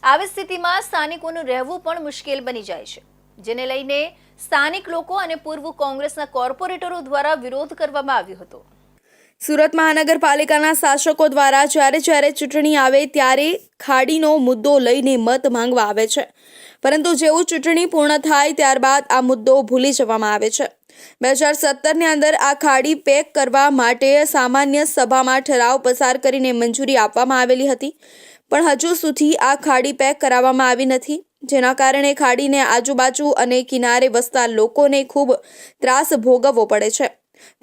આવી સ્થિતિમાં સ્થાનિકોનું રહેવું પણ મુશ્કેલ બની જાય છે, જેને લઈને સ્થાનિક લોકો અને પૂર્વ કોંગ્રેસના કોર્પોરેટરો દ્વારા વિરોધ કરવામાં આવ્યો હતો। સુરત મહાનગરપાલિકાના શાસકો દ્વારા જ્યારે ચૂંટણી આવે ત્યારે ખાડીનો મુદ્દો લઈને મત માંગવા આવે છે, પરંતુ જેવું ચૂંટણી પૂર્ણ થાય ત્યારબાદ આ મુદ્દો ભૂલી જવામાં આવે છે। 2017ની અંદર આ ખાડી પેક કરવા માટે સામાન્ય સભામાં ઠરાવ પસાર કરીને મંજૂરી આપવામાં આવેલી હતી, પણ હજુ સુધી આ ખાડી પેક કરાવવામાં આવી નથી, જેના કારણે ખાડીને આજુબાજુ અને કિનારે વસતા લોકોને ખૂબ ત્રાસ ભોગવવો પડે છે,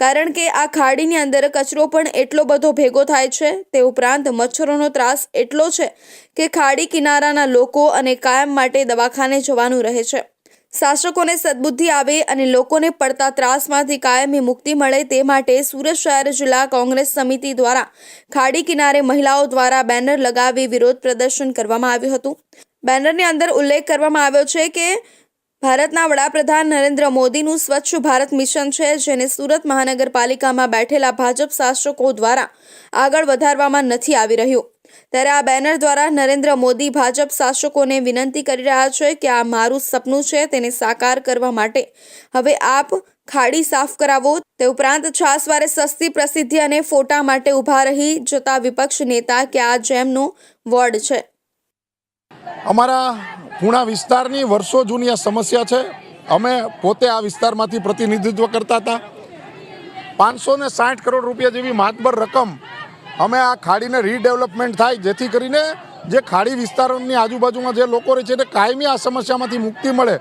કારણ કે આ ખાડીની અંદર કચરો પણ એટલો બધો ભેગો થાય છે। તે ઉપરાંત મચ્છરોનો ત્રાસ એટલો છે કે ખાડી કિનારાના લોકો અને કાયમ માટે દવાખાને જવાનું રહે છે। શાસકોને સદબુદ્ધિ આવે અને લોકોને પડતા ત્રાસમાંથી કાયમી મુક્તિ મળે તે માટે સુરત શહેર જિલ્લા કોંગ્રેસ સમિતિ દ્વારા ખાડી કિનારે મહિલાઓ દ્વારા બેનર લગાવી વિરોધ પ્રદર્શન કરવામાં આવ્યું હતું। બેનરની અંદર ઉલ્લેખ કરવામાં આવ્યો છે કે ભારતના વડાપ્રધાન નરેન્દ્ર મોદીનું સ્વચ્છ ભારત મિશન છે, જેને સુરત મહાનગરપાલિકામાં બેઠેલા ભાજપ શાસકો દ્વારા આગળ વધારવામાં નથી આવી રહ્યું। ત્યારે આ બેનર દ્વારા નરેન્દ્ર મોદી ભાજપ શાસકોને વિનંતી કરી રહ્યા છે કે આ મારું સપનું છે, તેને સાકાર કરવા માટે હવે આપ ખાડી સાફ કરાવો। તે ઉપરાંત છાસવારે સસ્તી પ્રસિદ્ધિ અને ફોટા માટે ઊભા રહી જતા વિપક્ષ નેતા કે આ જેમનો વોર્ડ છે। અમારા પૂણા વિસ્તારની વર્ષો જૂની આ સમસ્યા છે। અમે પોતે આ વિસ્તારમાંથી પ્રતિનિધિત્વ કરતા હતા। 560 કરોડ રૂપિયા જેવી માતબર રકમ અમે આ ખાડીને રીડેવલપમેન્ટ થાય, જેથી કરીને જે ખાડી વિસ્તારોની આજુબાજુમાં જે લોકો રહે છે એને કાયમી આ સમસ્યામાંથી મુક્તિ મળે,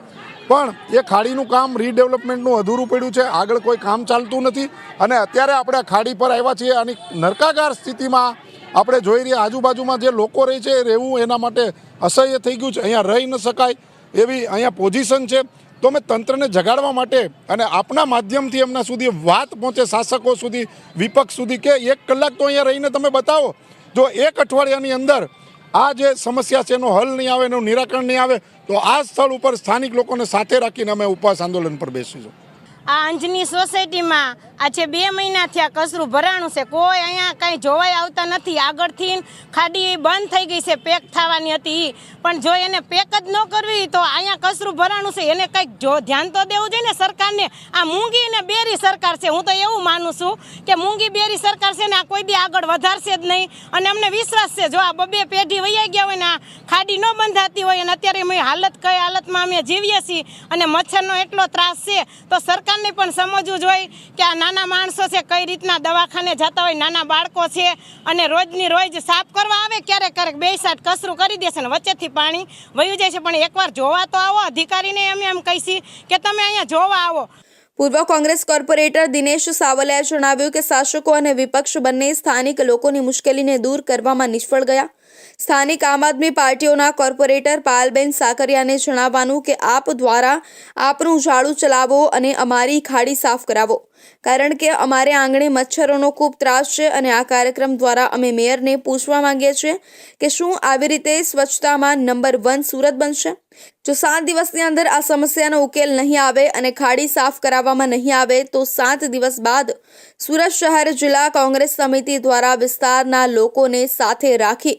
પણ એ ખાડીનું કામ રીડેવલપમેન્ટનું અધૂરું પડ્યું છે, આગળ કોઈ કામ ચાલતું નથી। અને અત્યારે આપણે ખાડી પર આવ્યા છીએ અને નરકાગાર સ્થિતિમાં આપણે જોઈ રહ્યા આજુબાજુમાં જે લોકો રહે છે રહેવું એના માટે અસહ્ય થઈ ગયું છે, અહીંયા રહી ન શકાય એવી અહીંયા પોઝિશન છે। તો અમે તંત્રને જગાડવા માટે અને આપના માધ્યમથી એમના સુધી વાત પહોંચે, શાસકો સુધી, વિપક્ષ સુધી, કે 1 કલાક તો અહીંયા રહીને તમે બતાવો। જો 1 અઠવાડિયાની અંદર આ જે સમસ્યા છે એનો હલ નહીં આવે, એનું નિરાકરણ નહીં આવે, તો આ સ્થળ ઉપર સ્થાનિક લોકોને સાથે રાખીને અમે ઉપવાસ આંદોલન પર બેસીશું। આ અંજની સોસાયટીમાં આજે 2 મહિના થયા કચરું ભરાણું છે, કોઈ અહીંયા કાંઈ જોવાય આવતા નથી। આગળથી ખાડી બંધ થઈ ગઈ છે, પેક થવાની હતી, પણ જો એને પેક જ ન કરવી તો અહીંયા કચરું ભરાણું છે, એને કંઈક ધ્યાન તો દેવું જોઈએ ને સરકારને। આ મૂંગી ને બેરી સરકાર છે, હું તો એવું માનું છું કે મૂંગી બેરી સરકાર છે ને આ કોઈ દી આગળ વધારશે જ નહીં। અને અમને વિશ્વાસ છે જો આ 2 પેઢી વૈયા ગયા હોય ને આ ખાડી ન બંધાતી હોય અને અત્યારે અમે કઈ હાલતમાં અમે જીવીએ છીએ અને મચ્છરનો એટલો ત્રાસ છે, તો સરકારને પણ સમજવું જોઈએ કે આ નાના માણસો છે કઈ રીતના દવાખાને જતા હોય, નાના બાળકો છે અને રોજની રોજ સાફ કરવા આવે, ક્યારેક 2 સાટ કચરું કરી દેશે ને વચ્ચેથી પાણી વયું જાય છે, પણ એકવાર જોવા તો આવો। અધિકારીને અમે એમ કહીશી કે તમે અહીંયા જોવા આવો। પૂર્વ કોંગ્રેસ કોર્પોરેટર દિનેશ સાવલિયાએ જણાવ્યું કે શાસકો અને વિપક્ષ બંને સ્થાનિક લોકોની મુશ્કેલીને દૂર કરવામાં નિષ્ફળ ગયા। સ્થાનિક આમ આદમી પાર્ટીઓના કોર્પોરેટર પાયલબેન સાકરિયાને જણાવવાનું કે આપ દ્વારા આપનું ઝાડુ ચલાવો અને અમારી ખાડી સાફ કરાવો, કારણ કે અમારે આંગણે મચ્છરોનો ખૂબ ત્રાસ છે અને આ કાર્યક્રમ દ્વારા અમે મેયરને પૂછવા માંગીએ છીએ કે શું આવી રીતે સ્વચ્છતામાં નંબર 1 સુરત બનશે? જો 7 દિવસની અંદર આ સમસ્યાનો ઉકેલ નહીં આવે અને ખાડી સાફ કરાવવામાં નહીં આવે તો 7 દિવસ બાદ સુરત શહેર જિલ્લા કોંગ્રેસ સમિતિ દ્વારા વિસ્તારના લોકોને સાથે રાખી